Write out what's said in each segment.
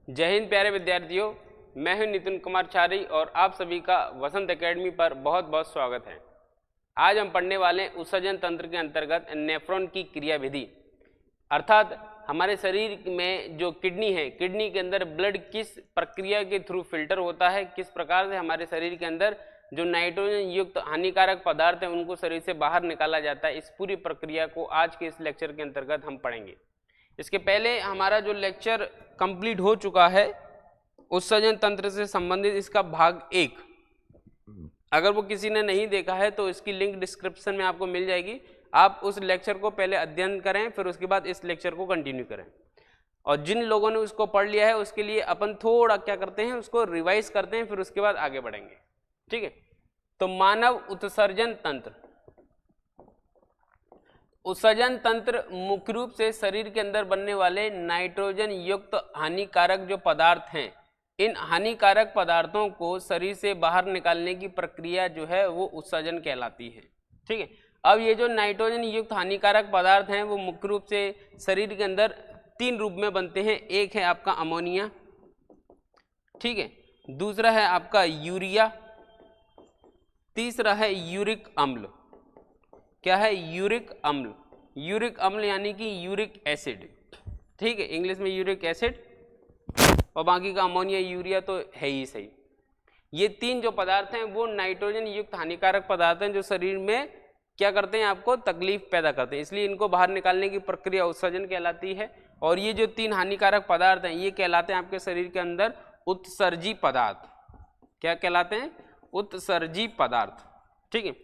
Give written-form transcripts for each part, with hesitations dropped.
जय हिंद प्यारे विद्यार्थियों, मैं हूं नितिन कुमार छारी और आप सभी का वसंत एकेडमी पर बहुत बहुत स्वागत है। आज हम पढ़ने वाले उत्सर्जन तंत्र के अंतर्गत नेफ्रॉन की क्रियाविधि, अर्थात हमारे शरीर में जो किडनी है, किडनी के अंदर ब्लड किस प्रक्रिया के थ्रू फिल्टर होता है, किस प्रकार से हमारे शरीर के अंदर जो नाइट्रोजन युक्त हानिकारक पदार्थ हैं उनको शरीर से बाहर निकाला जाता है, इस पूरी प्रक्रिया को आज के इस लेक्चर के अंतर्गत हम पढ़ेंगे। इसके पहले हमारा जो लेक्चर कंप्लीट हो चुका है उत्सर्जन तंत्र से संबंधित, इसका भाग 1, अगर वो किसी ने नहीं देखा है तो इसकी लिंक डिस्क्रिप्शन में आपको मिल जाएगी। आप उस लेक्चर को पहले अध्ययन करें, फिर उसके बाद इस लेक्चर को कंटिन्यू करें। और जिन लोगों ने उसको पढ़ लिया है उसके लिए अपन थोड़ा क्या करते हैं, उसको रिवाइज करते हैं, फिर उसके बाद आगे बढ़ेंगे। ठीक है, तो मानव उत्सर्जन तंत्र। उत्सर्जन तंत्र मुख्य रूप से शरीर के अंदर बनने वाले नाइट्रोजन युक्त हानिकारक जो पदार्थ हैं, इन हानिकारक पदार्थों को शरीर से बाहर निकालने की प्रक्रिया जो है वो उत्सर्जन कहलाती है। ठीक है, अब ये जो नाइट्रोजन युक्त हानिकारक पदार्थ हैं वो मुख्य रूप से शरीर के अंदर 3 रूप में बनते हैं। एक है आपका अमोनिया, ठीक है, दूसरा है आपका यूरिया, तीसरा है यूरिक अम्ल। क्या है? यूरिक अम्ल। यूरिक अम्ल यानी कि यूरिक एसिड, ठीक है, इंग्लिश में यूरिक एसिड, और बाकी का अमोनिया यूरिया तो है ही सही। ये 3 जो पदार्थ हैं वो नाइट्रोजन युक्त हानिकारक पदार्थ हैं जो शरीर में क्या करते हैं, आपको तकलीफ पैदा करते हैं, इसलिए इनको बाहर निकालने की प्रक्रिया उत्सर्जन कहलाती है। और ये जो 3 हानिकारक पदार्थ हैं ये कहलाते हैं आपके शरीर के अंदर उत्सर्जी पदार्थ। क्या कहलाते हैं? उत्सर्जी पदार्थ। ठीक है,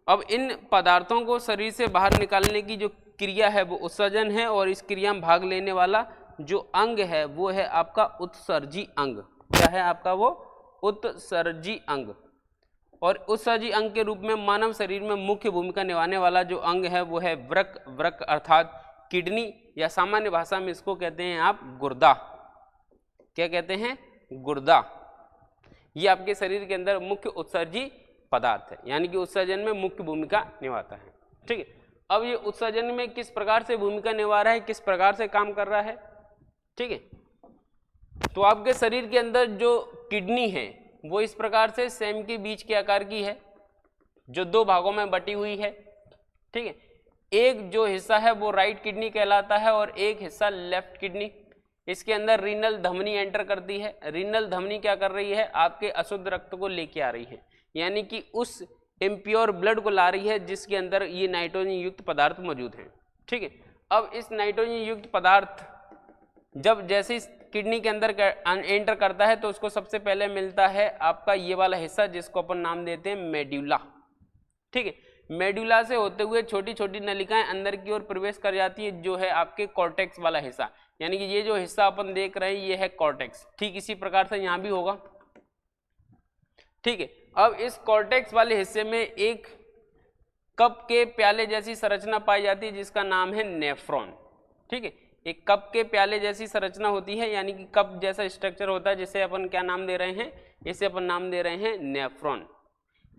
अब इन पदार्थों को शरीर से बाहर निकालने की जो क्रिया है वो उत्सर्जन है, और इस क्रिया में भाग लेने वाला जो अंग है वो है आपका उत्सर्जी अंग। क्या है आपका? वो उत्सर्जी अंग। और उत्सर्जी अंग के रूप में मानव शरीर में मुख्य भूमिका निभाने वाला जो अंग है वो है वृक्क। वृक्क अर्थात किडनी, या सामान्य भाषा में इसको कहते हैं आप गुर्दा। क्या कहते हैं? गुर्दा। ये आपके शरीर के अंदर मुख्य उत्सर्जी पदार्थ है, यानी कि उत्सर्जन में मुख्य भूमिका निभाता है। ठीक है, अब ये उत्सर्जन में किस प्रकार से भूमिका निभा रहा है, किस प्रकार से काम कर रहा है। ठीक है, तो आपके शरीर के अंदर जो किडनी है वो इस प्रकार से सेम के बीच के आकार की है, जो 2 भागों में बटी हुई है। ठीक है, एक जो हिस्सा है वो राइट किडनी कहलाता है और एक हिस्सा लेफ्ट किडनी। इसके अंदर रीनल धमनी एंटर करती है। रीनल धमनी क्या कर रही है? आपके अशुद्ध रक्त को लेके आ रही है, यानी कि उस इम्प्योर ब्लड को ला रही है जिसके अंदर ये नाइट्रोजन युक्त पदार्थ मौजूद हैं। ठीक है, अब इस नाइट्रोजन युक्त पदार्थ जब जैसे इस किडनी के अंदर एंटर करता है तो उसको सबसे पहले मिलता है आपका ये वाला हिस्सा जिसको अपन नाम देते हैं मेड्यूला। ठीक है, मेड्यूला से होते हुए छोटी छोटी नलिकाएं अंदर की ओर प्रवेश कर जाती है, जो है आपके कॉर्टेक्स वाला हिस्सा, यानी कि ये जो हिस्सा अपन देख रहे हैं ये है कॉर्टेक्स। ठीक इसी प्रकार से यहाँ भी होगा। ठीक है, अब इस कॉर्टेक्स वाले हिस्से में एक कप के प्याले जैसी संरचना पाई जाती है जिसका नाम है नेफ्रॉन। ठीक है, एक कप के प्याले जैसी संरचना होती है, यानी कि कप जैसा स्ट्रक्चर होता है, जिसे अपन क्या नाम दे रहे हैं? इसे अपन नाम दे रहे हैं नेफ्रॉन।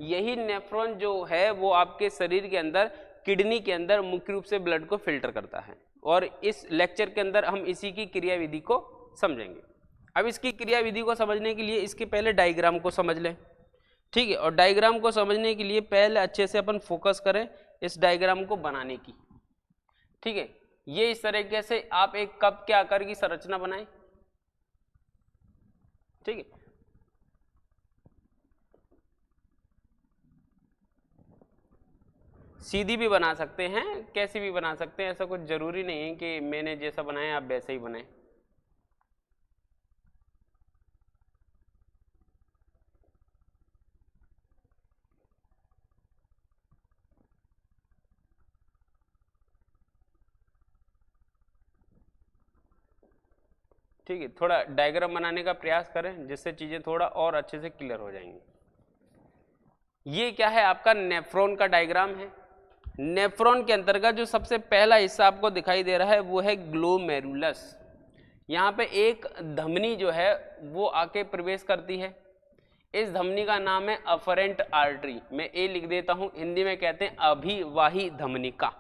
यही नेफ्रॉन जो है वो आपके शरीर के अंदर किडनी के अंदर मुख्य रूप से ब्लड को फिल्टर करता है, और इस लेक्चर के अंदर हम इसी की क्रियाविधि को समझेंगे। अब इसकी क्रियाविधि को समझने के लिए इसके पहले डायग्राम को समझ लें। ठीक है, और डायग्राम को समझने के लिए पहले अच्छे से अपन फोकस करें इस डायग्राम को बनाने की। ठीक है, ये इस तरीके से आप एक कप के आकार की संरचना बनाएं। ठीक है, सीधी भी बना सकते हैं, कैसी भी बना सकते हैं, ऐसा कुछ जरूरी नहीं है कि मैंने जैसा बनाया आप वैसे ही बनाएं। ठीक है, थोड़ा डायग्राम बनाने का प्रयास करें जिससे चीजें थोड़ा और अच्छे से क्लियर हो जाएंगी। ये क्या है? आपका नेफ्रॉन का डायग्राम है। नेफ्रॉन के अंतर्गत जो सबसे पहला हिस्सा आपको दिखाई दे रहा है वो है ग्लोमेरुलस। यहाँ पे एक धमनी जो है वो आके प्रवेश करती है। इस धमनी का नाम है अफरेंट आर्टरी। मैं ए लिख देता हूँ, हिंदी में कहते हैं अभिवाही धमनिका।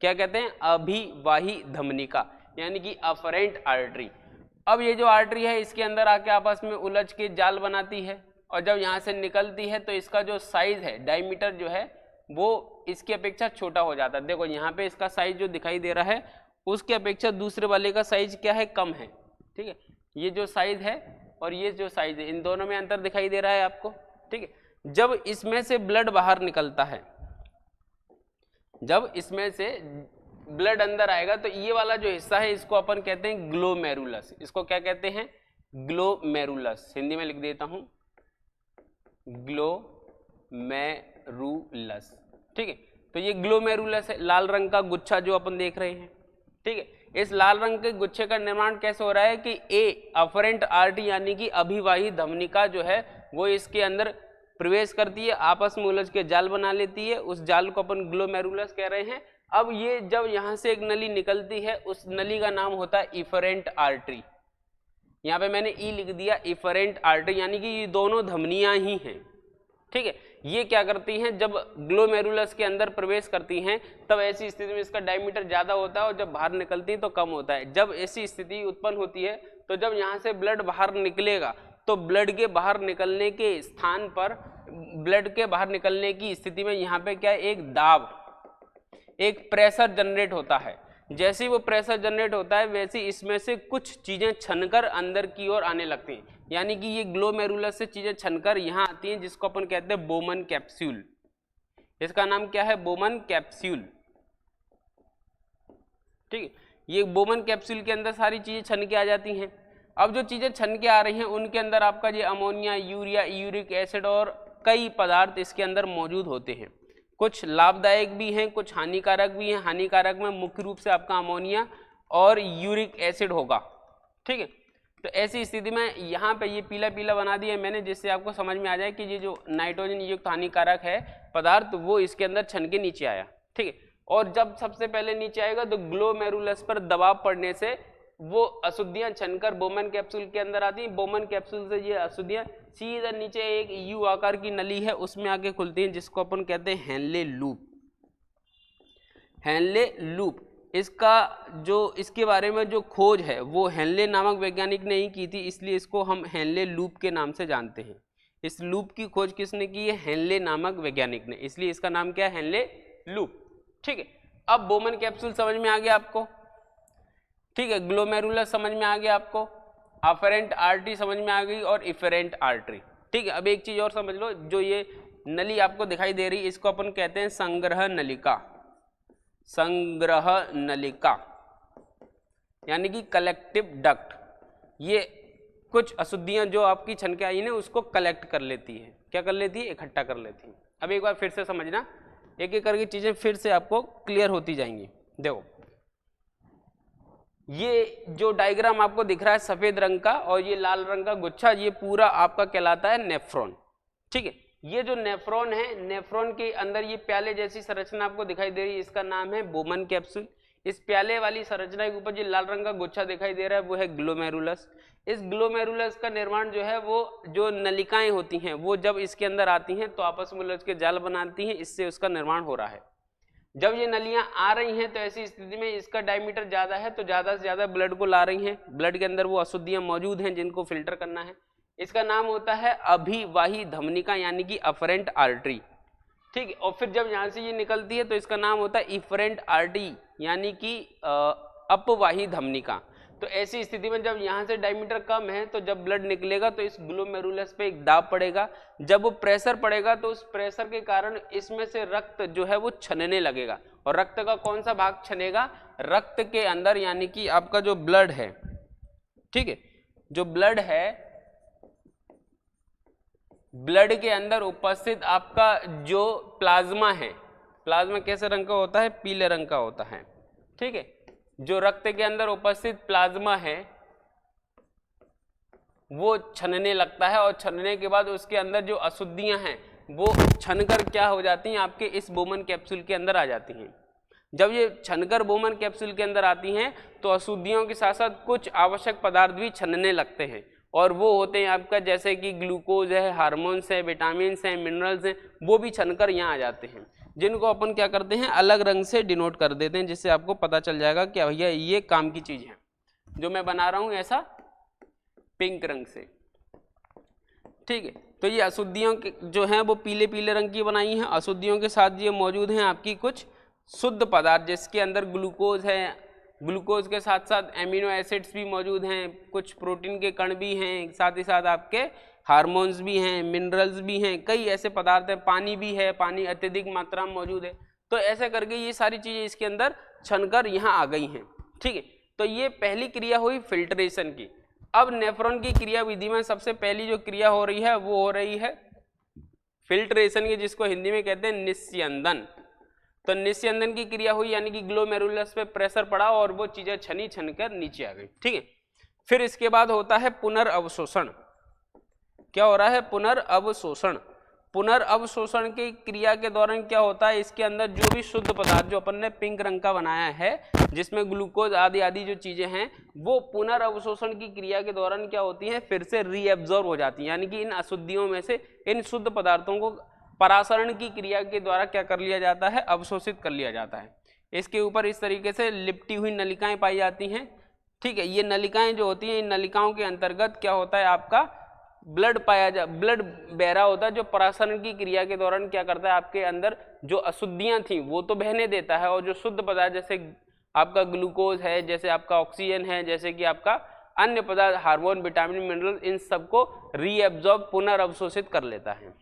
क्या कहते हैं? अभिवाही धमनिका, यानी कि अफरेंट आर्टरी। अब ये जो आर्टरी है इसके अंदर आके आपस में उलझ के जाल बनाती है, और जब यहाँ से निकलती है तो इसका जो साइज है, डायमीटर जो है वो इसकी अपेक्षा छोटा हो जाता है। देखो यहाँ पे इसका साइज जो दिखाई दे रहा है उसकी अपेक्षा दूसरे वाले का साइज क्या है, कम है। ठीक है, ये जो साइज है और ये जो साइज है, इन दोनों में अंतर दिखाई दे रहा है आपको। ठीक है, जब इसमें से ब्लड बाहर निकलता है, जब इसमें से ब्लड अंदर आएगा तो ये वाला जो हिस्सा है इसको अपन कहते हैं ग्लोमेरुलस। इसको क्या कहते हैं, ग्लोमेरुलस। हिंदी में लिख देता हूं, ग्लोमेरुलस। ठीक है, तो ये ग्लोमेरुलस है, लाल रंग का गुच्छा जो अपन देख रहे हैं। ठीक है, इस लाल रंग के गुच्छे का निर्माण कैसे हो रहा है कि अफरेंट आर्टरी यानी कि अभिवाही धमनिका जो है वो इसके अंदर प्रवेश करती है, आपस में उलझ के जाल बना लेती है, उस जाल को अपन ग्लोमेरुलस कह रहे हैं। अब ये जब यहाँ से एक नली निकलती है उस नली का नाम होता है इफरेंट आर्टरी। यहाँ पे मैंने ई लिख दिया, इफरेंट आर्टरी यानी कि ये दोनों धमनियां ही हैं। ठीक है, ये क्या करती हैं, जब ग्लोमेरुलस के अंदर प्रवेश करती हैं तब ऐसी स्थिति में इसका डायमीटर ज्यादा होता है और जब बाहर निकलती है तो कम होता है। जब ऐसी स्थिति उत्पन्न होती है तो जब यहाँ से ब्लड बाहर निकलेगा तो ब्लड के बाहर निकलने के स्थान पर, ब्लड के बाहर निकलने की स्थिति में यहाँ पे क्या है, एक दाब, एक प्रेशर जनरेट होता है। जैसे ही वो प्रेशर जनरेट होता है वैसे इसमें से कुछ चीजें छनकर अंदर की ओर आने लगती हैं, यानी कि ये ग्लोमेरुलस से चीजें छनकर यहाँ आती हैं, जिसको अपन कहते हैं बोमन कैप्सूल। इसका नाम क्या है, बोमन कैप्सूल। ठीक है, ये बोमन कैप्सूल के अंदर सारी चीजें छन के आ जाती हैं। अब जो चीजें छन के आ रही हैं उनके अंदर आपका ये अमोनिया, यूरिया, यूरिक एसिड और कई पदार्थ इसके अंदर मौजूद होते हैं। कुछ लाभदायक भी हैं, कुछ हानिकारक भी हैं। हानिकारक में मुख्य रूप से आपका अमोनिया और यूरिक एसिड होगा। ठीक है, तो ऐसी स्थिति में यहाँ पे ये पीला पीला बना दिया मैंने, जिससे आपको समझ में आ जाए कि ये जो नाइट्रोजन युक्त हानिकारक है पदार्थ वो इसके अंदर छन के नीचे आया। ठीक है, और जब सबसे पहले नीचे आएगा तो ग्लोमेरुलस पर दबाव पड़ने से वो अशुद्धियां छनकर बोमन कैप्सूल के अंदर आती हैं। बोमन कैप्सूल से ये अशुद्धियां सीधा नीचे एक यू आकार की नली है उसमें आके खुलती हैं, जिसको अपन कहते हैं हेनले लूप। हेनले लूप, इसका जो इसके बारे में जो खोज है वो हेनले नामक वैज्ञानिक ने ही की थी, इसलिए इसको हम हेनले लूप के नाम से जानते हैं। इस लूप की खोज किसने की है, हेनले नामक वैज्ञानिक ने, इसलिए इसका नाम क्या है, हेनले लूप। ठीक है, अब बोमन कैप्सूल समझ में आ गया आपको। ठीक है, ग्लोमेरुलस समझ में आ गया आपको, अफरेंट आर्टरी समझ में आ गई और इफरेंट आर्टरी। ठीक है, अब एक चीज और समझ लो, जो ये नली आपको दिखाई दे रही है इसको अपन कहते हैं संग्रह नलिका। संग्रह नलिका यानी कि कलेक्टिव डक्ट। ये कुछ अशुद्धियां जो आपकी छन के आई है उसको कलेक्ट कर लेती है। क्या कर लेती है, इकट्ठा कर लेती है। अब एक बार फिर से समझना, एक एक करके चीजें फिर से आपको क्लियर होती जाएंगी। देखो, ये जो डायग्राम आपको दिख रहा है सफेद रंग का और ये लाल रंग का गुच्छा, ये पूरा आपका कहलाता है नेफ्रॉन। ठीक है, ये जो नेफ्रॉन है, नेफ्रॉन के अंदर ये प्याले जैसी संरचना आपको दिखाई दे रही है, इसका नाम है बोमन कैप्सूल। इस प्याले वाली संरचना के ऊपर जो लाल रंग का गुच्छा दिखाई दे रहा है वो है ग्लोमेरुलस। इस ग्लोमेरुलस का निर्माण जो है वो जो नलिकाएं होती हैं वो जब इसके अंदर आती हैं तो आपस में उलझ के जाल बनाती हैं, इससे उसका निर्माण हो रहा है। जब ये नलियां आ रही हैं तो ऐसी स्थिति में इसका डायमीटर ज्यादा है तो ज्यादा से ज्यादा ब्लड को ला रही हैं। ब्लड के अंदर वो अशुद्धियां मौजूद हैं जिनको फिल्टर करना है। इसका नाम होता है अभिवाही धमनिका यानी कि अफरेंट आर्टरी। ठीक है, और फिर जब यहाँ से ये निकलती है तो इसका नाम होता है इफरेंट आर्टरी यानी कि अपवाही धमनिका। तो ऐसी स्थिति में जब यहाँ से डायमीटर कम है तो जब ब्लड निकलेगा तो इस ग्लोमेरुलस पे एक दाब पड़ेगा। जब वो प्रेशर पड़ेगा तो उस प्रेशर के कारण इसमें से रक्त जो है वो छनने लगेगा। और रक्त का कौन सा भाग छनेगा, रक्त के अंदर यानी कि आपका जो ब्लड है, ठीक है, जो ब्लड है, ब्लड के अंदर उपस्थित आपका जो प्लाज्मा है, प्लाज्मा कैसे रंग का होता है, पीले रंग का होता है। ठीक है, जो रक्त के अंदर उपस्थित प्लाज्मा है वो छनने लगता है और छनने के बाद उसके अंदर जो अशुद्धियां हैं वो छनकर क्या हो जाती हैं, आपके इस बोमन कैप्सूल के अंदर आ जाती हैं। जब ये छनकर बोमन कैप्सूल के अंदर आती हैं तो अशुद्धियों के साथ साथ कुछ आवश्यक पदार्थ भी छनने लगते हैं और वो होते हैं आपका जैसे कि ग्लूकोज है, हार्मोन्स है, विटामिन हैं, मिनरल्स हैं, वो भी छनकर यहाँ आ जाते हैं, जिनको अपन क्या करते हैं अलग रंग से डिनोट कर देते हैं, जिससे आपको पता चल जाएगा कि भैया ये काम की चीज है। जो मैं बना रहा हूँ ऐसा पिंक रंग से। ठीक है, तो ये अशुद्धियों के जो हैं वो पीले पीले रंग की बनाई हैं। अशुद्धियों के साथ ये मौजूद हैं आपकी कुछ शुद्ध पदार्थ, जिसके अंदर ग्लूकोज है, ग्लूकोज के साथ साथ एमिनो एसिड्स भी मौजूद हैं, कुछ प्रोटीन के कण भी हैं, साथ ही साथ आपके हार्मोन्स भी हैं, मिनरल्स भी हैं, कई ऐसे पदार्थ हैं, पानी भी है, पानी अत्यधिक मात्रा में मौजूद है। तो ऐसे करके ये सारी चीज़ें इसके अंदर छनकर यहाँ आ गई हैं। ठीक है, तो ये पहली क्रिया हुई फिल्ट्रेशन की। अब नेफ्रॉन की क्रिया विधि में सबसे पहली जो क्रिया हो रही है वो हो रही है फिल्ट्रेशन की, जिसको हिंदी में कहते हैं निस्यंदन। तो निस्यंदन की क्रिया हुई, यानी कि ग्लोमेरुलस पे प्रेशर पड़ा और वो चीजें छन कर नीचे आ गई। ठीक है, फिर इसके बाद होता है पुनर्अवशोषण। क्या हो रहा है? पुनर्अवशोषण। पुनर्अवशोषण की क्रिया के दौरान क्या होता है, इसके अंदर जो भी शुद्ध पदार्थ जो अपन ने पिंक रंग का बनाया है, जिसमें ग्लूकोज आदि आदि जो चीजें हैं, वो पुनर्अवशोषण की क्रिया के दौरान क्या होती हैं, फिर से रीएब्जॉर्ब हो जाती हैं। यानी कि इन अशुद्धियों में से इन शुद्ध पदार्थों को परासरण की क्रिया के द्वारा क्या कर लिया जाता है, अवशोषित कर लिया जाता है। इसके ऊपर इस तरीके से लिपटी हुई नलिकाएं पाई जाती हैं। ठीक है, ये नलिकाएं जो होती हैं, इन नलिकाओं के अंतर्गत क्या होता है, आपका ब्लड ब्लड बह रहा होता है, जो परासरण की क्रिया के दौरान क्या करता है, आपके अंदर जो अशुद्धियां थी वो तो बहने देता है, और जो शुद्ध पदार्थ जैसे आपका ग्लूकोज है, जैसे आपका ऑक्सीजन है, जैसे कि आपका अन्य पदार्थ हार्मोन, विटामिन, मिनरल, इन सबको रीएब्जॉर्ब पुनर्अवशोषित कर लेता है।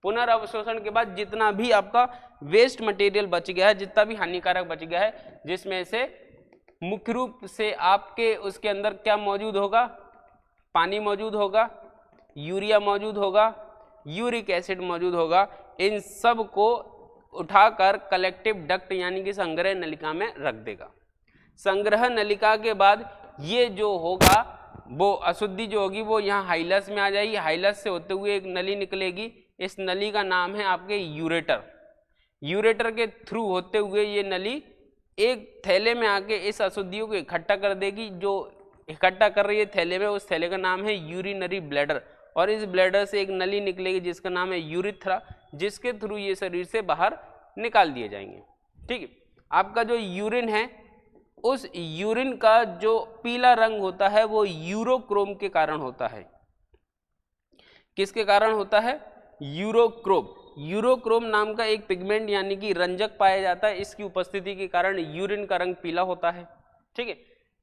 पुनर्अवशोषण के बाद जितना भी आपका वेस्ट मटेरियल बच गया है, जितना भी हानिकारक बच गया है, जिसमें से मुख्य रूप से आपके उसके अंदर क्या मौजूद होगा, पानी मौजूद होगा, यूरिया मौजूद होगा, यूरिक एसिड मौजूद होगा, इन सब को उठाकर कलेक्टिव डक्ट यानी कि संग्रह नलिका में रख देगा। संग्रह नलिका के बाद ये जो होगा, वो अशुद्धि जो होगी वो यहाँ हाइलस में आ जाएगी। हाइलस से होते हुए एक नली निकलेगी, इस नली का नाम है आपके यूरेटर। यूरेटर के थ्रू होते हुए ये नली एक थैले में आके इस अशुद्धियों को इकट्ठा कर देगी। जो इकट्ठा कर रही है थैले में, उस थैले का नाम है यूरिनरी ब्लैडर, और इस ब्लैडर से एक नली निकलेगी जिसका नाम है यूरिथ्रा, जिसके थ्रू ये शरीर से बाहर निकाल दिए जाएंगे। ठीक है, आपका जो यूरिन है, उस यूरिन का जो पीला रंग होता है वो यूरोक्रोम के कारण होता है। किसके कारण होता है? यूरोक्रोम। यूरोक्रोम नाम का एक पिगमेंट यानी कि रंजक पाया जाता है, इसकी उपस्थिति के कारण यूरिन का रंग पीला होता है। ठीक है,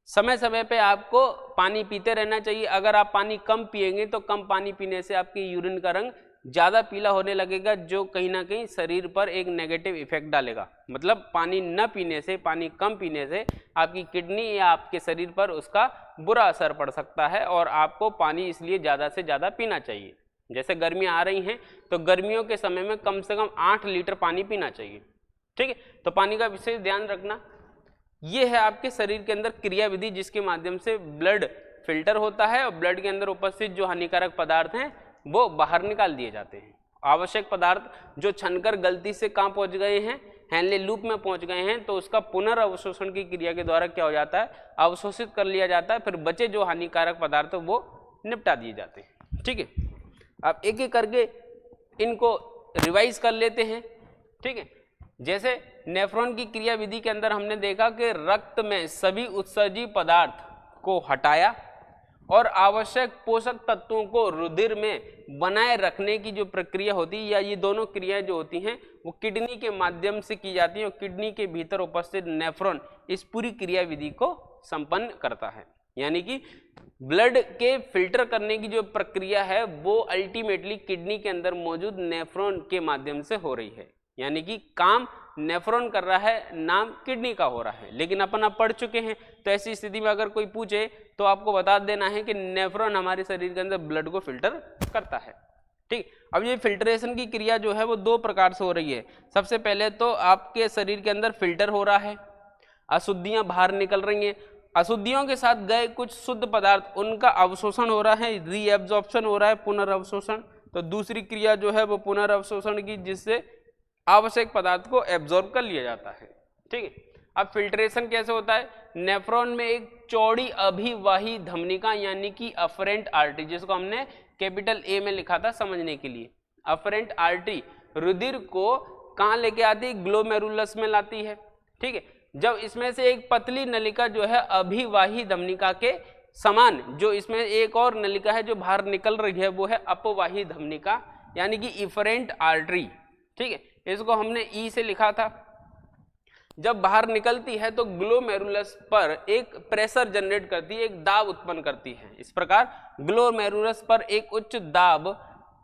समय समय पे आपको पानी पीते रहना चाहिए। अगर आप पानी कम पिएंगे तो कम पानी पीने से आपके यूरिन का रंग ज़्यादा पीला होने लगेगा, जो कहीं ना कहीं शरीर पर एक नेगेटिव इफेक्ट डालेगा। मतलब पानी न पीने से, पानी कम पीने से आपकी किडनी या आपके शरीर पर उसका बुरा असर पड़ सकता है, और आपको पानी इसलिए ज़्यादा से ज़्यादा पीना चाहिए। जैसे गर्मियाँ आ रही हैं तो गर्मियों के समय में कम से कम 8 लीटर पानी पीना चाहिए। ठीक है, तो पानी का विशेष ध्यान रखना। ये है आपके शरीर के अंदर क्रिया विधि, जिसके माध्यम से ब्लड फिल्टर होता है और ब्लड के अंदर उपस्थित जो हानिकारक पदार्थ हैं वो बाहर निकाल दिए जाते हैं। आवश्यक पदार्थ जो छनकर गलती से कहाँ पहुंच गए हैं, हेनले लूप में पहुंच गए हैं, तो उसका पुनर्अवशोषण की क्रिया के द्वारा क्या हो जाता है, अवशोषित कर लिया जाता है। फिर बचे जो हानिकारक पदार्थ वो निपटा दिए जाते हैं। ठीक है, अब एक एक करके इनको रिवाइज कर लेते हैं। ठीक है, जैसे नेफ्रॉन की क्रिया विधि के अंदर हमने देखा कि रक्त में सभी उत्सर्जी पदार्थ को हटाया और आवश्यक पोषक तत्वों को रुधिर में बनाए रखने की जो प्रक्रिया होती है, या ये दोनों क्रियाएं जो होती हैं वो किडनी के माध्यम से की जाती है, और किडनी के भीतर उपस्थित नेफ्रॉन इस पूरी क्रिया विधि को संपन्न करता है। यानी कि ब्लड के फिल्टर करने की जो प्रक्रिया है वो अल्टीमेटली किडनी के अंदर मौजूद नेफ्रॉन के माध्यम से हो रही है। यानी कि काम नेफ्रॉन कर रहा है, नाम किडनी का हो रहा है। लेकिन अपन अब पढ़ चुके हैं, तो ऐसी स्थिति में अगर कोई पूछे तो आपको बता देना है कि नेफ्रॉन हमारे शरीर के अंदर ब्लड को फिल्टर करता है। ठीक, अब ये फिल्ट्रेशन की क्रिया जो है वो दो प्रकार से हो रही है। सबसे पहले तो आपके शरीर के अंदर फिल्टर हो रहा है, अशुद्धियां बाहर निकल रही हैं, अशुद्धियों के साथ गए कुछ शुद्ध पदार्थ उनका अवशोषण हो रहा है, रीएब्जॉर्प्शन हो रहा है, पुनर्अवशोषण। तो दूसरी क्रिया जो है वो पुनर्अवशोषण की, जिससे आवश्यक पदार्थ को एब्जॉर्ब कर लिया जाता है। ठीक है, अब फिल्ट्रेशन कैसे होता है? नेफ्रॉन में एक चौड़ी अभिवाही धमनिका यानी कि अफरेंट आर्टरी, जिसको हमने कैपिटल ए में लिखा था समझने के लिए, अफरेंट आर्टरी रुधिर को कहाँ लेके आती है? ग्लोमेरुलस में लाती है। ठीक है, जब इसमें से एक पतली नलिका जो है अभिवाही धमनिका के समान जो इसमें एक और नलिका है जो बाहर निकल रही है वो है अपवाही धमनिका यानी कि इफरेंट आर्टरी। ठीक है, इसको हमने ई से लिखा था। जब बाहर निकलती है तो ग्लोमेरुलस पर एक प्रेशर जनरेट करती है, एक दाब उत्पन्न करती है। इस प्रकार ग्लोमेरुलस पर एक उच्च दाब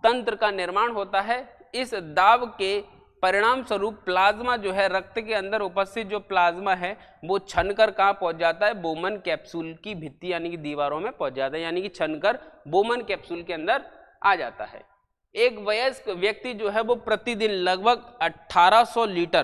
तंत्र का निर्माण होता है। इस दाब के परिणाम स्वरूप प्लाज्मा जो है, रक्त के अंदर उपस्थित जो प्लाज्मा है वो छनकर कहाँ पहुंच जाता है, बोमन कैप्सूल की भित्ति यानी कि दीवारों में पहुंच जाता है, यानी कि छनकर बोमन कैप्सूल के अंदर आ जाता है। एक वयस्क व्यक्ति जो है वो प्रतिदिन लगभग 1800 लीटर,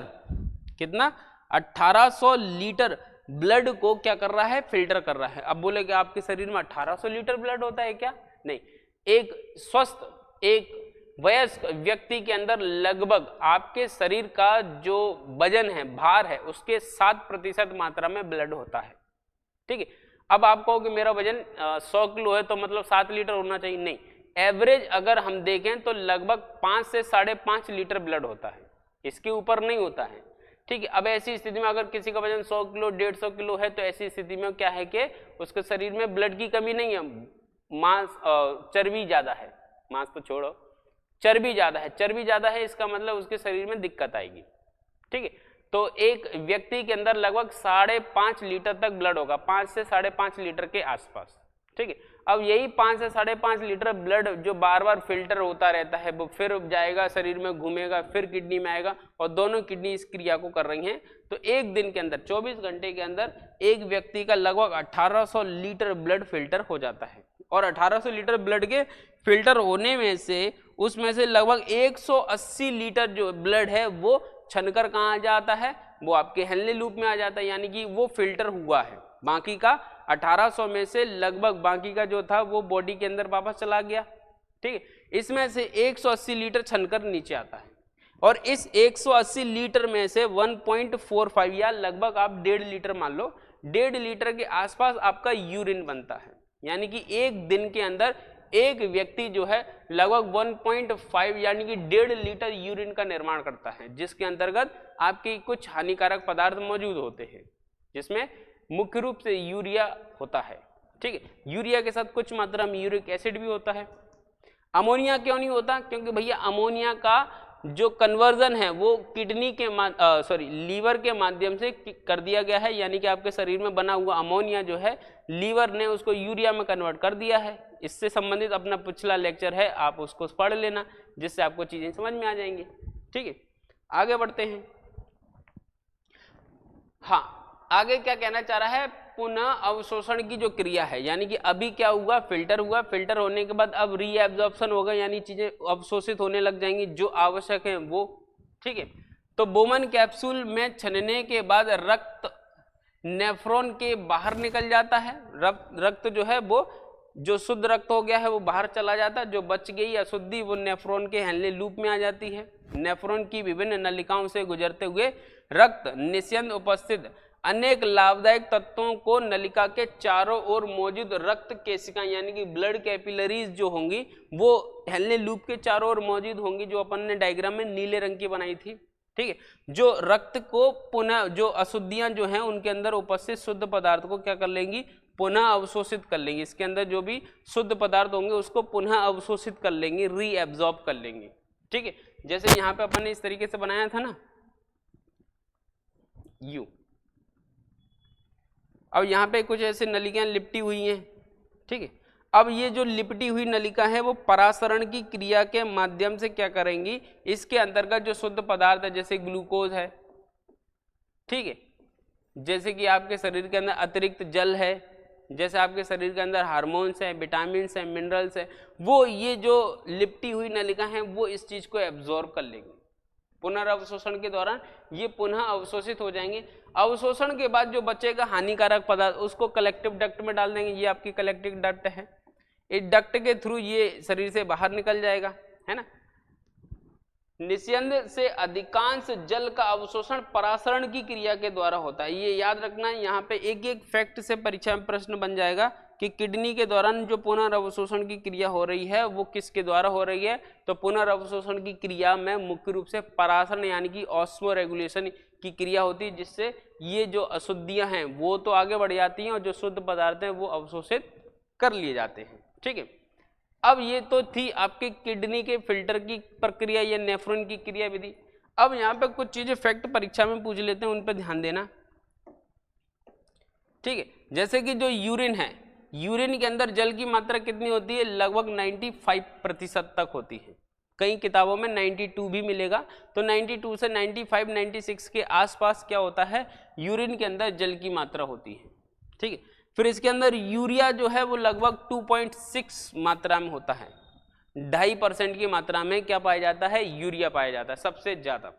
कितना, 1800 लीटर ब्लड को क्या कर रहा है, फिल्टर कर रहा है। अब बोले कि आपके शरीर में 1800 लीटर ब्लड होता है क्या? नहीं, एक स्वस्थ एक वयस्क व्यक्ति के अंदर लगभग आपके शरीर का जो वजन है, भार है, उसके 7% मात्रा में ब्लड होता है। ठीक है, अब आप कहो कि मेरा वजन 100 किलो है तो मतलब 7 लीटर होना चाहिए, नहीं, एवरेज अगर हम देखें तो लगभग 5 से 5.5 लीटर ब्लड होता है, इसके ऊपर नहीं होता है। ठीक है, अब ऐसी स्थिति में अगर किसी का वजन 100 किलो 150 किलो है तो ऐसी स्थिति में क्या है कि उसके शरीर में ब्लड की कमी नहीं है, मांस चर्बी ज्यादा है, मांस तो छोड़ो, चर्बी ज्यादा है, चर्बी ज्यादा है इसका मतलब उसके शरीर में दिक्कत आएगी। ठीक है, तो एक व्यक्ति के अंदर लगभग 5.5 लीटर तक ब्लड होगा, 5 से 5.5 लीटर के आसपास। ठीक है, अब यही 5 से 5.5 लीटर ब्लड जो बार बार फिल्टर होता रहता है वो फिर जाएगा शरीर में, घूमेगा, फिर किडनी में आएगा और दोनों किडनी इस क्रिया को कर रही हैं। तो एक दिन के अंदर 24 घंटे के अंदर एक व्यक्ति का लगभग 1800 लीटर ब्लड फिल्टर हो जाता है। और 1800 लीटर ब्लड के फिल्टर होने में से उसमें से लगभग 180 लीटर जो ब्लड है वो छनकर कहाँ आ जाता है, वो आपके हेनले लूप में आ जाता है, यानी कि वो फिल्टर हुआ है। बाकी का 1800 में से लगभग बाकी का जो था वो बॉडी के अंदर वापस चला गया। ठीक है, इसमें से 180 लीटर छनकर नीचे आता है और इस 180 लीटर में से 1.45 या लगभग आप 1.5 लीटर मान लो, 1.5 लीटर के आसपास आपका यूरिन बनता है। यानी कि एक दिन के अंदर एक व्यक्ति जो है लगभग 1.5 यानी कि 1.5 लीटर यूरिन का निर्माण करता है, जिसके अंतर्गत आपके कुछ हानिकारक पदार्थ मौजूद होते हैं, जिसमें मुख्य रूप से यूरिया होता है। ठीक है, यूरिया के साथ कुछ मात्रा में यूरिक एसिड भी होता है। अमोनिया क्यों नहीं होता? क्योंकि भैया अमोनिया का जो कन्वर्जन है वो किडनी के लीवर के माध्यम से कर दिया गया है, यानी कि आपके शरीर में बना हुआ अमोनिया जो है लीवर ने उसको यूरिया में कन्वर्ट कर दिया है। इससे संबंधित अपना पिछला लेक्चर है, आप उसको पढ़ लेना, जिससे आपको चीजें समझ में आ जाएंगी। ठीक है, आगे बढ़ते हैं। हाँ, आगे क्या कहना चाह रहा है, पुनः अवशोषण की जो क्रिया है, यानी कि अभी क्या हुआ, फिल्टर हुआ, फिल्टर होने के बाद अब रीएब्जॉर्प्शन होगा, यानी चीजें अवशोषित होने लग जाएंगी जो आवश्यक है वो। ठीक है, तो बोमन कैप्सूल में छनने के बाद रक्त नेफ्रॉन के बाहर निकल जाता है। रक्त जो है वो जो शुद्ध रक्त हो गया है वो बाहर चला जाता है, जो बच गई अशुद्धि वो नेफ्रॉन के हेनले लूप में आ जाती है। नेफ्रॉन की विभिन्न नलिकाओं से गुजरते हुए रक्त निस्यंद उपस्थित अनेक लाभदायक तत्वों को नलिका के चारों ओर मौजूद रक्त केशिकाएं यानी कि ब्लड कैपिलरीज जो होंगी वो हेनले लूप के चारों ओर मौजूद होंगी, जो अपन ने डायग्राम में नीले रंग की बनाई थी। ठीक है, जो रक्त को पुनः जो अशुद्धियां जो हैं उनके अंदर उपस्थित शुद्ध पदार्थ को क्या कर लेंगी, पुनः अवशोषित कर लेंगी। इसके अंदर जो भी शुद्ध पदार्थ होंगे उसको पुनः अवशोषित कर लेंगे, रीएब्जॉर्ब कर लेंगे। ठीक है, जैसे यहाँ पे अपन ने इस तरीके से बनाया था ना यू, अब यहाँ पे कुछ ऐसे नलिकाएं लिपटी हुई हैं। ठीक है, अब ये जो लिपटी हुई नलिका है वो परासरण की क्रिया के माध्यम से क्या करेंगी, इसके अंतर्गत जो शुद्ध पदार्थ है जैसे ग्लूकोज है, ठीक है, जैसे कि आपके शरीर के अंदर अतिरिक्त जल है, जैसे आपके शरीर के अंदर हार्मोन्स है, विटामिन है, मिनरल्स है, वो ये जो लिपटी हुई नलिका है वो इस चीज को एब्जॉर्ब कर लेंगे। पुनर्अवशोषण के दौरान ये पुनः अवशोषित हो जाएंगे। अवशोषण के बाद जो बचेगा हानिकारक पदार्थ उसको कलेक्टिव डक्ट में डाल देंगे। ये आपकी कलेक्टिव डक्ट है, इस डक्ट के थ्रू ये शरीर से बाहर निकल जाएगा, है ना। निस्यंद से अधिकांश जल का अवशोषण परासरण की क्रिया के द्वारा होता है। ये याद रखना है, यहाँ पे एक एक फैक्ट से परीक्षा में प्रश्न बन जाएगा कि किडनी के दौरान जो पुनर्अवशोषण की क्रिया हो रही है वो किसके द्वारा हो रही है। तो पुनर्अवशोषण की क्रिया में मुख्य रूप से परासरण यानी कि ऑस्मो रेगुलेशन की क्रिया होती है, जिससे ये जो अशुद्धियां हैं वो तो आगे बढ़ जाती हैं और जो शुद्ध पदार्थ हैं वो अवशोषित कर लिए जाते हैं। ठीक है, अब ये तो थी आपके किडनी के फिल्टर की प्रक्रिया या नेफ्रॉन की क्रिया विधि। अब यहाँ पे कुछ चीजें फैक्ट परीक्षा में पूछ लेते हैं, उन पर ध्यान देना। ठीक है, जैसे कि जो यूरिन है, यूरिन के अंदर जल की मात्रा कितनी होती है? लगभग 95% तक होती है। कई किताबों में 92 भी मिलेगा, तो 92 से 95 96 के आसपास क्या होता है? यूरिन के अंदर जल की मात्रा होती है। ठीक है, फिर इसके अंदर यूरिया जो है वो लगभग 2.6 मात्रा में होता है। 2.5% की मात्रा में क्या पाया जाता है? यूरिया पाया जाता है सबसे ज्यादा।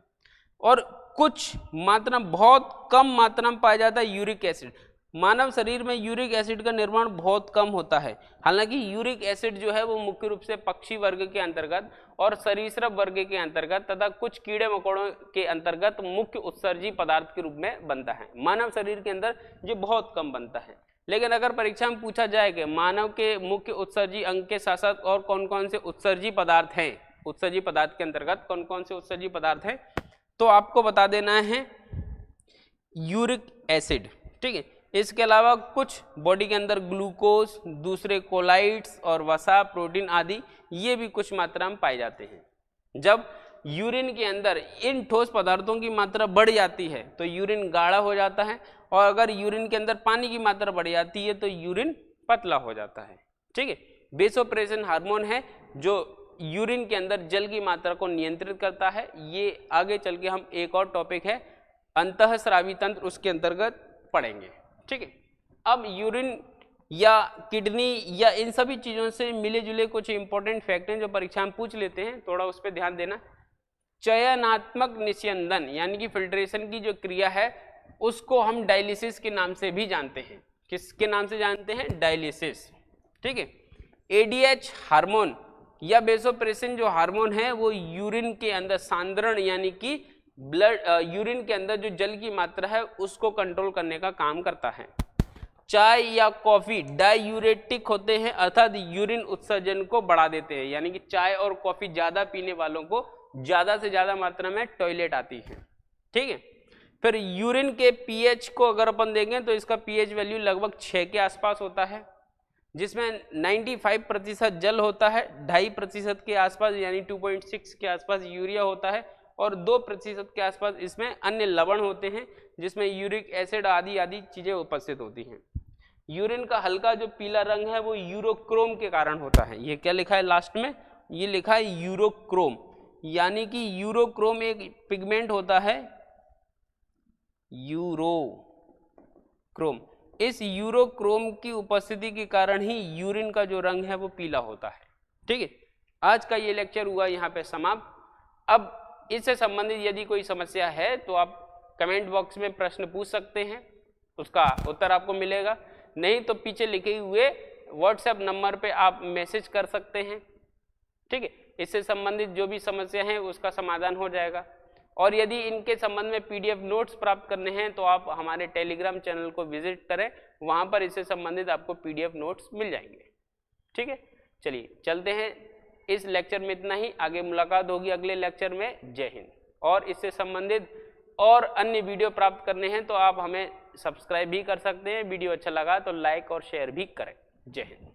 और कुछ मात्रा, बहुत कम मात्रा में पाया जाता है यूरिक एसिड। मानव शरीर में यूरिक एसिड का निर्माण बहुत कम होता है। हालांकि यूरिक एसिड जो है वो मुख्य रूप से पक्षी वर्ग के अंतर्गत और सरीसृप वर्ग के अंतर्गत तथा कुछ कीड़े मकोड़ों के अंतर्गत मुख्य उत्सर्जी पदार्थ के रूप में बनता है। मानव शरीर के अंदर ये बहुत कम बनता है। लेकिन अगर परीक्षा में पूछा जाए कि मानव के मुख्य उत्सर्जी अंग के साथ साथ और कौन कौन से उत्सर्जी पदार्थ हैं, उत्सर्जी पदार्थ के अंतर्गत कौन कौन से उत्सर्जी पदार्थ हैं, तो आपको बता देना है यूरिक एसिड। ठीक है, इसके अलावा कुछ बॉडी के अंदर ग्लूकोज, दूसरे कोलाइड्स और वसा, प्रोटीन आदि ये भी कुछ मात्रा में पाए जाते हैं। जब यूरिन के अंदर इन ठोस पदार्थों की मात्रा बढ़ जाती है तो यूरिन गाढ़ा हो जाता है, और अगर यूरिन के अंदर पानी की मात्रा बढ़ जाती है तो यूरिन पतला हो जाता है। ठीक है, वेसोप्रेसिन हार्मोन है जो यूरिन के अंदर जल की मात्रा को नियंत्रित करता है। ये आगे चल के हम एक और टॉपिक है अंतःस्रावी तंत्र, उसके अंतर्गत पढ़ेंगे। ठीक है, अब यूरिन या किडनी या इन सभी चीजों से मिले जुले कुछ इंपॉर्टेंट फैक्ट हैं जो परीक्षा में पूछ लेते हैं, थोड़ा उस पर ध्यान देना। चयनात्मक निस्यंदन यानी कि फिल्ट्रेशन की जो क्रिया है उसको हम डायलिसिस के नाम से भी जानते हैं। किसके नाम से जानते हैं? डायलिसिस। ठीक है, एडीएच हार्मोन या वेसोप्रेसिन जो हार्मोन है वो यूरिन के अंदर सांद्रण यानी कि ब्लड यूरिन के अंदर जो जल की मात्रा है उसको कंट्रोल करने का काम करता है। चाय या कॉफी डायूरेटिक होते हैं, अर्थात यूरिन उत्सर्जन को बढ़ा देते हैं, यानी कि चाय और कॉफी ज्यादा पीने वालों को ज्यादा से ज्यादा मात्रा में टॉयलेट आती है। ठीक है, फिर यूरिन के पीएच को अगर अपन देखें तो इसका पीएच वैल्यू लगभग 6 के आसपास होता है, जिसमें 95% जल होता है, 2.5% के आसपास यानी 2.6 के आसपास यूरिया होता है, और 2% के आसपास इसमें अन्य लवण होते हैं जिसमें यूरिक एसिड आदि आदि चीजें उपस्थित होती हैं। यूरिन का हल्का जो पीला रंग है वो यूरोक्रोम के कारण होता है। ये क्या लिखा है लास्ट में? ये लिखा है यूरोक्रोम, यानी कि यूरोक्रोम एक पिगमेंट होता है, यूरोक्रोम। इस यूरोक्रोम की उपस्थिति के कारण ही यूरिन का जो रंग है वो पीला होता है। ठीक है, आज का ये लेक्चर हुआ यहाँ पे समाप्त। अब इससे संबंधित यदि कोई समस्या है तो आप कमेंट बॉक्स में प्रश्न पूछ सकते हैं, उसका उत्तर आपको मिलेगा। नहीं तो पीछे लिखे हुए व्हाट्सएप नंबर पे आप मैसेज कर सकते हैं। ठीक है, इससे संबंधित जो भी समस्या है उसका समाधान हो जाएगा। और यदि इनके संबंध में पीडीएफ नोट्स प्राप्त करने हैं तो आप हमारे टेलीग्राम चैनल को विजिट करें, वहां पर इससे संबंधित आपको पीडीएफ नोट्स मिल जाएंगे। ठीक है, चलिए चलते हैं। इस लेक्चर में इतना ही, आगे मुलाकात होगी अगले लेक्चर में। जय हिंद। और इससे संबंधित और अन्य वीडियो प्राप्त करने हैं तो आप हमें सब्सक्राइब भी कर सकते हैं। वीडियो अच्छा लगा तो लाइक और शेयर भी करें। जय हिंद।